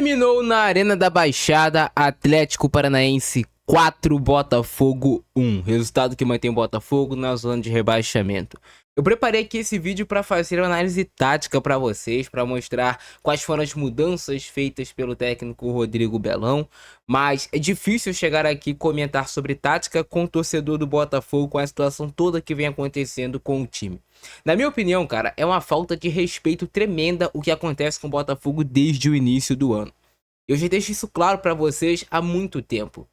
Terminou na Arena da Baixada, Atlético Paranaense 4, Botafogo 1. Resultado que mantém o Botafogo na zona de rebaixamento. Eu preparei aqui esse vídeo para fazer uma análise tática para vocês, para mostrar quais foram as mudanças feitas pelo técnico Rodrigo Belão, mas é difícil chegar aqui e comentar sobre tática com o torcedor do Botafogo, com a situação toda que vem acontecendo com o time. Na minha opinião, cara, é uma falta de respeito tremenda o que acontece com o Botafogo desde o início do ano. Eu já deixo isso claro para vocês há muito tempo.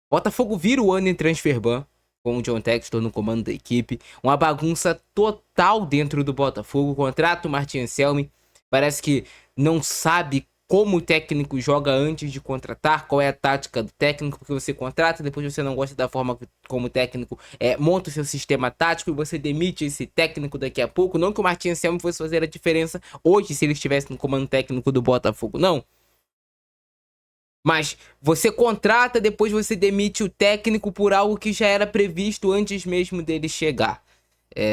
Botafogo vira o ano em transfer ban, com o John Textor no comando da equipe, uma bagunça total dentro do Botafogo, contrata o Martin Anselmi, parece que não sabe como o técnico joga antes de contratar, qual é a tática do técnico, porque você contrata, depois você não gosta da forma como o técnico monta o seu sistema tático e você demite esse técnico daqui a pouco. Não que o Martin Anselmi fosse fazer a diferença hoje se ele estivesse no comando técnico do Botafogo, não. Mas você contrata, depois você demite o técnico por algo que já era previsto antes mesmo dele chegar.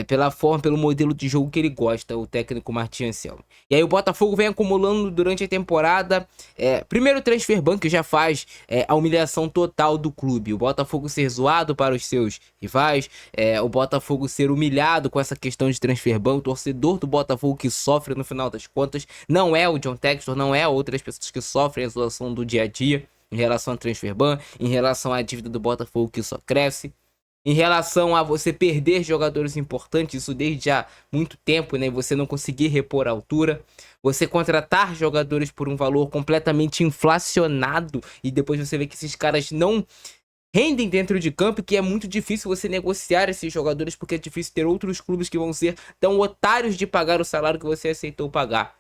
Pela forma, pelo modelo de jogo que ele gosta, o técnico Martin Anselmi. E aí o Botafogo vem acumulando durante a temporada, primeiro transfer ban, que já faz a humilhação total do clube. O Botafogo ser zoado para os seus rivais, o Botafogo ser humilhado com essa questão de transfer ban. O torcedor do Botafogo que sofre no final das contas não é o John Textor, não é outras pessoas que sofrem a zoação do dia a dia em relação a transfer ban, em relação à dívida do Botafogo que só cresce. Em relação a você perder jogadores importantes, isso desde há muito tempo, né? Você não conseguir repor a altura. Você contratar jogadores por um valor completamente inflacionado e depois você vê que esses caras não rendem dentro de campo, e que é muito difícil você negociar esses jogadores, porque é difícil ter outros clubes que vão ser tão otários de pagar o salário que você aceitou pagar.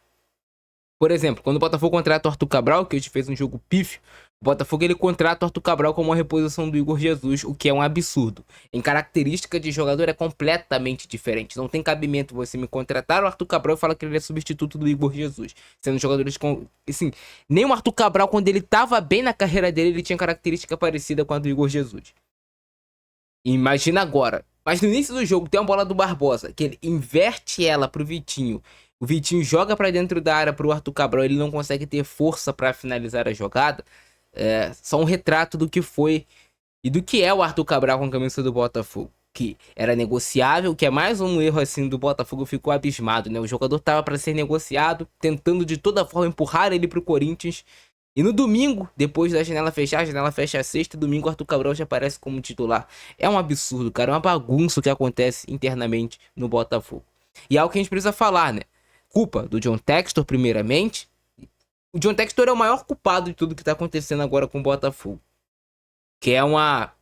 Por exemplo, quando o Botafogo contrata o Arthur Cabral, que hoje fez um jogo pífio, o Botafogo ele contrata o Arthur Cabral como uma reposição do Igor Jesus, o que é um absurdo. Em característica de jogador é completamente diferente. Não tem cabimento você me contratar o Arthur Cabral e falar que ele é substituto do Igor Jesus. Sendo jogadores com... Assim, nem o Arthur Cabral, quando ele estava bem na carreira dele, ele tinha característica parecida com a do Igor Jesus. Imagina agora. Mas no início do jogo tem uma bola do Barbosa, que ele inverte ela pro Vitinho. O Vitinho joga pra dentro da área pro Arthur Cabral, ele não consegue ter força pra finalizar a jogada. Só um retrato do que foi e do que é o Arthur Cabral com a camisa do Botafogo. Que era negociável, que é mais um erro assim do Botafogo, ficou abismado, né? O jogador tava pra ser negociado, tentando de toda forma empurrar ele pro Corinthians. E no domingo, depois da janela fechar, a janela fecha a sexta, domingo o Arthur Cabral já aparece como titular. É um absurdo, cara, é uma bagunça o que acontece internamente no Botafogo. E é algo que a gente precisa falar, né? Culpa do John Textor, primeiramente. O John Textor é o maior culpado de tudo que tá acontecendo agora com o Botafogo. Que é uma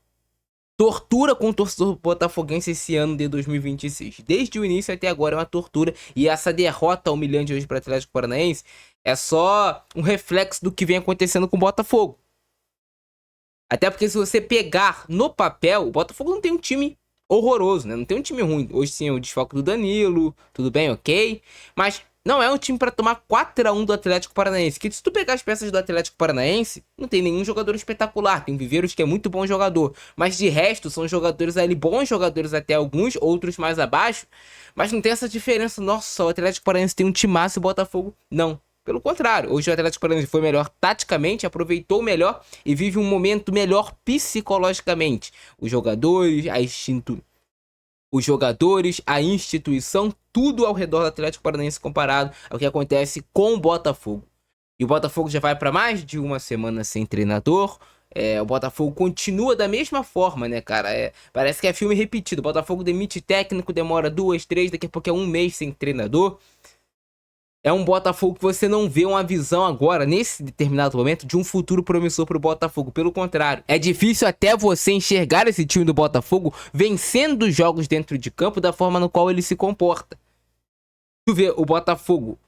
tortura com o torcedor botafoguense esse ano de 2026. Desde o início até agora é uma tortura. E essa derrota humilhante hoje para o Atlético Paranaense é só um reflexo do que vem acontecendo com o Botafogo. Até porque se você pegar no papel, o Botafogo não tem um time horroroso, né? Não tem um time ruim. Hoje sim é o desfalque do Danilo, tudo bem, ok. Mas não é um time para tomar 4-1 do Atlético Paranaense. Que se tu pegar as peças do Atlético Paranaense, não tem nenhum jogador espetacular. Tem o Viveiros, que é muito bom jogador. Mas de resto, são jogadores ali, bons jogadores até alguns, outros mais abaixo. Mas não tem essa diferença. Nossa, o Atlético Paranaense tem um timaço e o Botafogo não. Pelo contrário, hoje o Atlético Paranaense foi melhor taticamente, aproveitou melhor e vive um momento melhor psicologicamente. Os jogadores, a instituição, tudo ao redor do Atlético Paranaense comparado ao que acontece com o Botafogo. E o Botafogo já vai para mais de uma semana sem treinador. O Botafogo continua da mesma forma, né, cara? Parece que é filme repetido. O Botafogo demite técnico, demora 2, 3, daqui a pouco é um mês sem treinador. É um Botafogo que você não vê uma visão agora, nesse determinado momento, de um futuro promissor pro Botafogo. Pelo contrário, é difícil até você enxergar esse time do Botafogo vencendo os jogos dentro de campo da forma no qual ele se comporta. Tu vê o Botafogo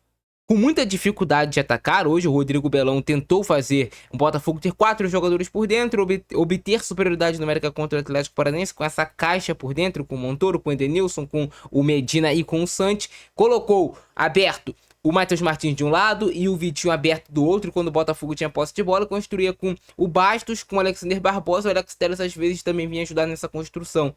com muita dificuldade de atacar. Hoje o Rodrigo Belão tentou fazer o Botafogo ter 4 jogadores por dentro, obter superioridade numérica contra o Atlético Paranaense com essa caixa por dentro, com o Montoro, com o Edenilson, com o Medina e com o Santos. Colocou aberto o Matheus Martins de um lado e o Vitinho aberto do outro, quando o Botafogo tinha posse de bola, construía com o Bastos, com o Alexander Barbosa. O Alex Telles às vezes também vinha ajudar nessa construção.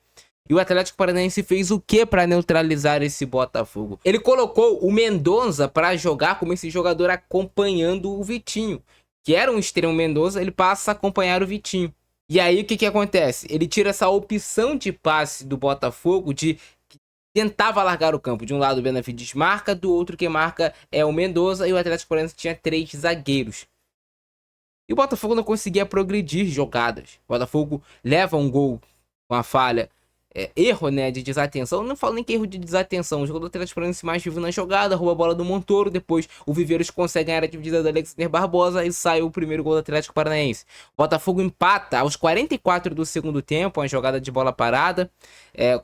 E o Atlético Paranaense fez o que para neutralizar esse Botafogo? Ele colocou o Mendonça para jogar como esse jogador acompanhando o Vitinho. que era um extremo Mendoza, ele passa a acompanhar o Vitinho. E aí o que que acontece? Ele tira essa opção de passe do Botafogo de que tentava largar o campo. De um lado o Benavides marca, do outro quem marca é o Mendoza, e o Atlético Paranaense tinha 3 zagueiros. E o Botafogo não conseguia progredir jogadas. O Botafogo leva um gol com a falha, erro, né, de desatenção. Eu não falo nem que erro de desatenção. O jogador do Atlético Paranaense mais vivo na jogada, rouba a bola do Montoro. Depois o Viveiros consegue ganhar a dividida do Alexander Barbosa e sai o primeiro gol do Atlético Paranaense. O Botafogo empata aos 44 do segundo tempo, uma jogada de bola parada.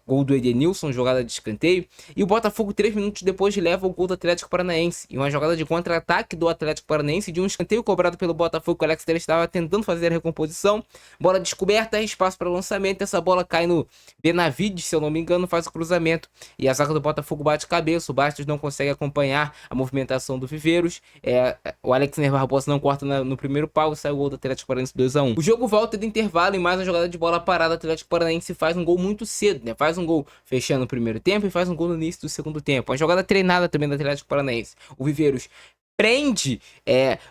Gol do Edenilson, jogada de escanteio. E o Botafogo, 3 minutos depois, leva o gol do Atlético Paranaense. E uma jogada de contra-ataque do Atlético Paranaense, de um escanteio cobrado pelo Botafogo, que o Alex Telles estava tentando fazer a recomposição. Bola descoberta, espaço para lançamento. Essa bola cai no Benavides, se eu não me engano, faz o cruzamento. E a zaga do Botafogo bate cabeça. O Bastos não consegue acompanhar a movimentação do Viveiros. O Alexander Barbosa não corta no primeiro pau e sai o gol do Atlético Paranaense 2-1. O jogo volta do intervalo e mais uma jogada de bola parada. O Atlético Paranaense faz um gol muito cedo, né? Faz um gol fechando o primeiro tempo e faz um gol no início do segundo tempo. Uma jogada treinada também do Atlético Paranaense. O Viveiros prende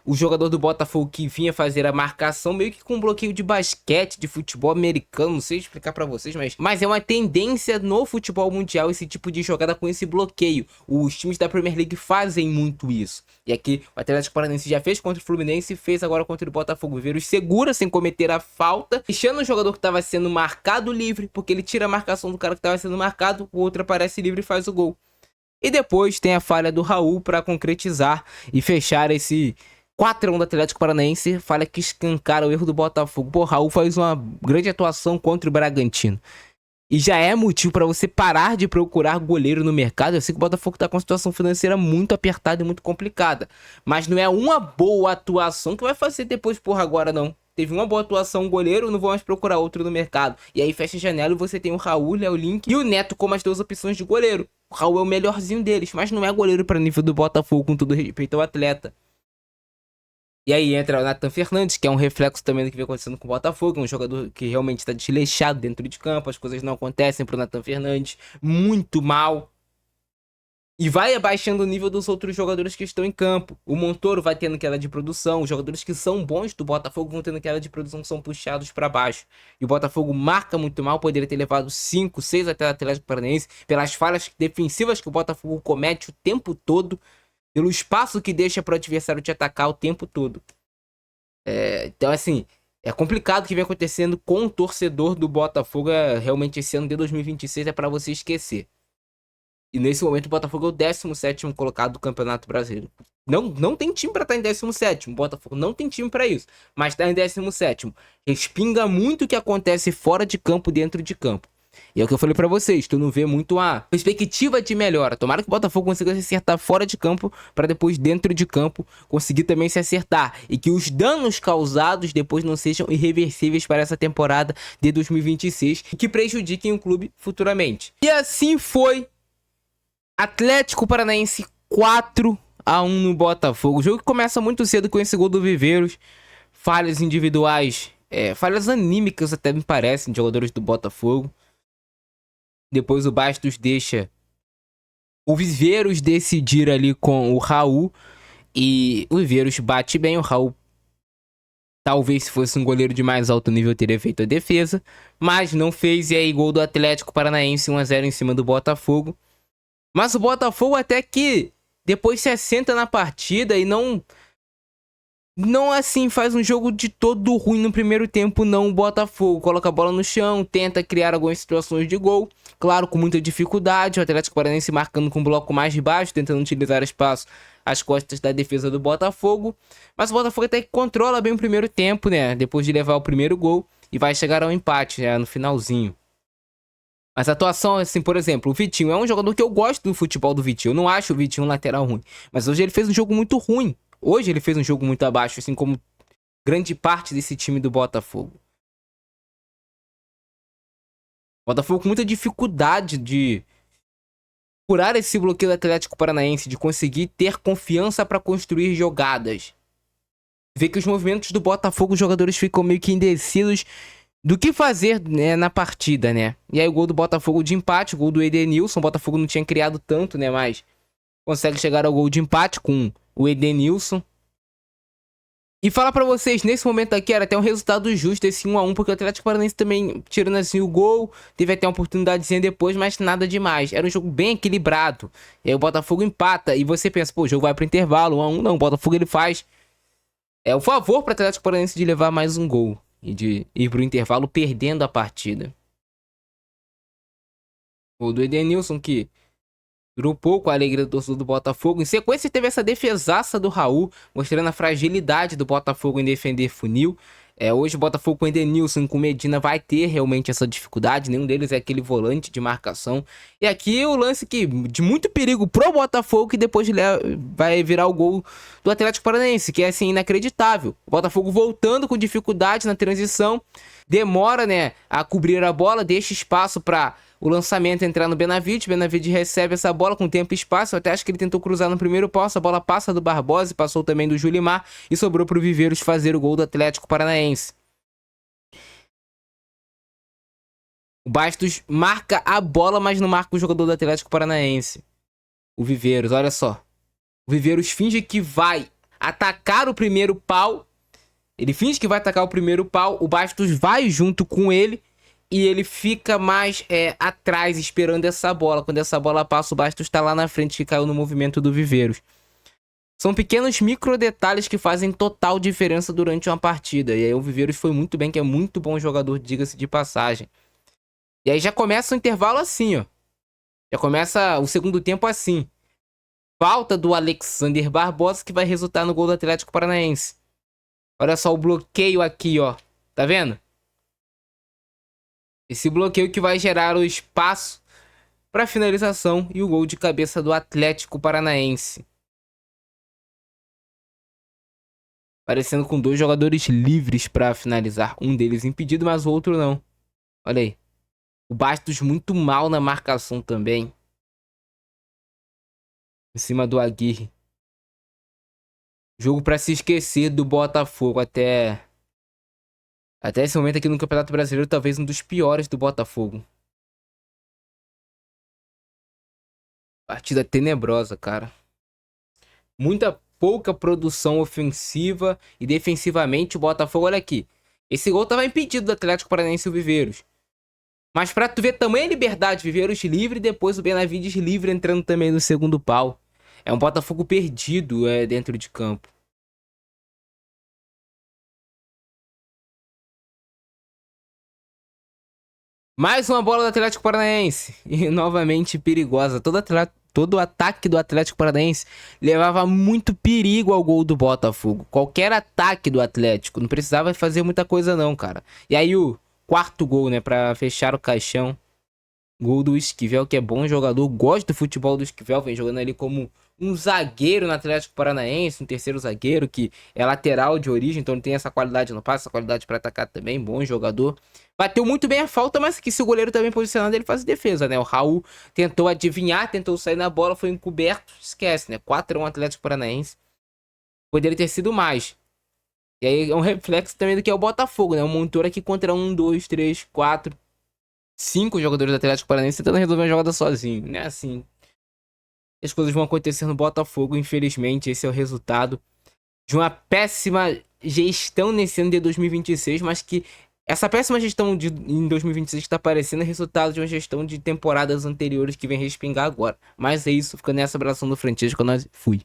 o jogador do Botafogo que vinha fazer a marcação, meio que com um bloqueio de basquete, de futebol americano, não sei explicar pra vocês, mas é uma tendência no futebol mundial esse tipo de jogada com esse bloqueio. Os times da Premier League fazem muito isso. E aqui o Atlético Paranaense já fez contra o Fluminense e fez agora contra o Botafogo. O Viveiros segura sem cometer a falta, deixando o jogador que estava sendo marcado livre, porque ele tira a marcação do cara que estava sendo marcado, o outro aparece livre e faz o gol. E depois tem a falha do Raul para concretizar e fechar esse 4-1 do Atlético Paranaense. Falha que escancara o erro do Botafogo. Pô, Raul faz uma grande atuação contra o Bragantino. E já é motivo para você parar de procurar goleiro no mercado. Eu sei que o Botafogo tá com uma situação financeira muito apertada e muito complicada. Mas não é uma boa atuação que vai fazer depois, porra, agora não. Teve uma boa atuação, goleiro, não vou mais procurar outro no mercado. E aí fecha a janela e você tem o Raul, o Léo Link e o Neto como as 2 opções de goleiro. O Raul é o melhorzinho deles, mas não é goleiro para nível do Botafogo, com todo respeito ao atleta. E aí entra o Nathan Fernandes, que é um reflexo também do que vem acontecendo com o Botafogo, um jogador que realmente está desleixado dentro de campo, as coisas não acontecem pro Nathan Fernandes, muito mal. E vai abaixando o nível dos outros jogadores que estão em campo. O Montoro vai tendo queda de produção. Os jogadores que são bons do Botafogo vão tendo queda de produção, são puxados para baixo. E o Botafogo marca muito mal. Poderia ter levado 5, 6 até o Atlético Paranaense. Pelas falhas defensivas que o Botafogo comete o tempo todo. Pelo espaço que deixa para o adversário te atacar o tempo todo. Então, assim, é complicado o que vem acontecendo com o torcedor do Botafogo. Realmente, esse ano de 2026 é para você esquecer. E nesse momento o Botafogo é o 17º colocado do Campeonato Brasileiro. Não tem time pra estar em 17º. O Botafogo não tem time pra isso. Mas tá em 17º. Respinga muito o que acontece fora de campo, dentro de campo. E é o que eu falei pra vocês. Tu não vê muito a perspectiva de melhora. Tomara que o Botafogo consiga se acertar fora de campo, pra depois dentro de campo conseguir também se acertar. E que os danos causados depois não sejam irreversíveis para essa temporada de 2026. E que prejudiquem o clube futuramente. E assim foi. Atlético Paranaense 4-1 no Botafogo. O jogo que começa muito cedo com esse gol do Viveiros. Falhas individuais, falhas anímicas até me parecem, de jogadores do Botafogo. Depois o Bastos deixa o Viveiros decidir ali com o Raul. E o Viveiros bate bem. O Raul, talvez se fosse um goleiro de mais alto nível, teria feito a defesa. Mas não fez, e aí gol do Atlético Paranaense, 1-0 em cima do Botafogo. Mas o Botafogo até que depois se assenta na partida e não assim faz um jogo de todo ruim no primeiro tempo, não. O Botafogo coloca a bola no chão, tenta criar algumas situações de gol, claro, com muita dificuldade. O Atlético Paranaense marcando com um bloco mais baixo, tentando utilizar espaço às costas da defesa do Botafogo. Mas o Botafogo até que controla bem o primeiro tempo, né? Depois de levar o primeiro gol, e vai chegar ao empate, né? No finalzinho. Mas a atuação, assim, por exemplo, o Vitinho é um jogador que eu gosto do futebol do Vitinho. Eu não acho o Vitinho um lateral ruim. Mas hoje ele fez um jogo muito ruim. Hoje ele fez um jogo muito abaixo, assim como grande parte desse time do Botafogo. Botafogo com muita dificuldade de curar esse bloqueio do Atlético Paranaense, de conseguir ter confiança para construir jogadas. Vê que os movimentos do Botafogo, os jogadores ficam meio que indecisos do que fazer, né, na partida, né? E aí o gol do Botafogo de empate, o gol do Edenilson. O Botafogo não tinha criado tanto, né? Mas consegue chegar ao gol de empate com o Edenilson. E falar pra vocês, nesse momento aqui era até um resultado justo esse 1 a 1, porque o Atlético Paranaense também, tirando assim o gol, teve até uma oportunidadezinha depois, mas nada demais. Era um jogo bem equilibrado. E aí o Botafogo empata, e você pensa, pô, o jogo vai pro intervalo, 1 a 1 não, o Botafogo ele faz o favor pro Atlético Paranaense de levar mais um gol e de ir pro intervalo perdendo a partida. O do Edenilson que durou pouco a alegria do torcedor do Botafogo. Em sequência, teve essa defesaça do Raul, mostrando a fragilidade do Botafogo em defender funil. Hoje o Botafogo com o Edenilson e com o Medina vai ter realmente essa dificuldade. Nenhum deles é aquele volante de marcação. E aqui o lance que de muito perigo pro Botafogo, que depois vai virar o gol do Atlético Paranaense, que é assim inacreditável. O Botafogo voltando com dificuldade na transição, demora, né, a cobrir a bola, deixa espaço para o lançamento entrar no Benavides. Benavides recebe essa bola com tempo e espaço. Eu até acho que ele tentou cruzar no primeiro poste. A bola passa do Barbosa, passou também do Julimar e sobrou para o Viveiros fazer o gol do Atlético Paranaense. O Bastos marca a bola, mas não marca o jogador do Atlético Paranaense. O Viveiros, olha só. O Viveiros finge que vai atacar o primeiro pau. Ele finge que vai atacar o primeiro pau. O Bastos vai junto com ele. E ele fica mais atrás, esperando essa bola. Quando essa bola passa, o Bastos está lá na frente, que caiu no movimento do Viveiros. São pequenos micro detalhes que fazem total diferença durante uma partida. E aí o Viveiros foi muito bem, que é muito bom jogador, diga-se de passagem. E aí já começa o intervalo assim, ó. Já começa o segundo tempo assim. Falta do Alexander Barbosa, que vai resultar no gol do Atlético Paranaense. Olha só o bloqueio aqui, ó. Tá vendo? Esse bloqueio que vai gerar o espaço para finalização e o gol de cabeça do Atlético Paranaense. Parecendo com dois jogadores livres para finalizar. Um deles impedido, mas o outro não. Olha aí. O Bastos muito mal na marcação também. Em cima do Aguirre. Jogo para se esquecer do Botafogo até esse momento aqui no Campeonato Brasileiro, talvez um dos piores do Botafogo. Partida tenebrosa, cara. Muita pouca produção ofensiva e defensivamente o Botafogo, olha aqui. Esse gol tava impedido do Atlético Paranaense e o Viveiros. Mas pra tu ver tamanha liberdade, Viveiros livre e depois o Benavides livre entrando também no segundo pau. É um Botafogo perdido dentro de campo. Mais uma bola do Atlético Paranaense. E novamente perigosa. Todo o ataque do Atlético Paranaense levava muito perigo ao gol do Botafogo. Qualquer ataque do Atlético. Não precisava fazer muita coisa não, cara. E aí o quarto gol, né? Pra fechar o caixão. Gol do Esquivel, que é bom jogador. Gosto do futebol do Esquivel. Vem jogando ali como um zagueiro no Atlético Paranaense. Um terceiro zagueiro que é lateral de origem. Então ele tem essa qualidade no passe, essa qualidade para atacar também. Bom jogador. Bateu muito bem a falta, mas que se o goleiro também posicionado, ele faz defesa, né? O Raul tentou adivinhar, tentou sair na bola, foi encoberto. Esquece, né? 4 a 1 Atlético Paranaense. Poderia ter sido mais. E aí é um reflexo também do que é o Botafogo, né? O Montoura aqui contra 1, 2, 3, 4, 5 jogadores do Atlético Paranaense tentando resolver uma jogada sozinho. Não é assim. As coisas vão acontecer no Botafogo, infelizmente. Esse é o resultado de uma péssima gestão nesse ano de 2026, mas que essa péssima gestão em 2026 está parecendo resultado de uma gestão de temporadas anteriores que vem respingar agora. Mas é isso, fica nessa abração do Francesco, nós fui.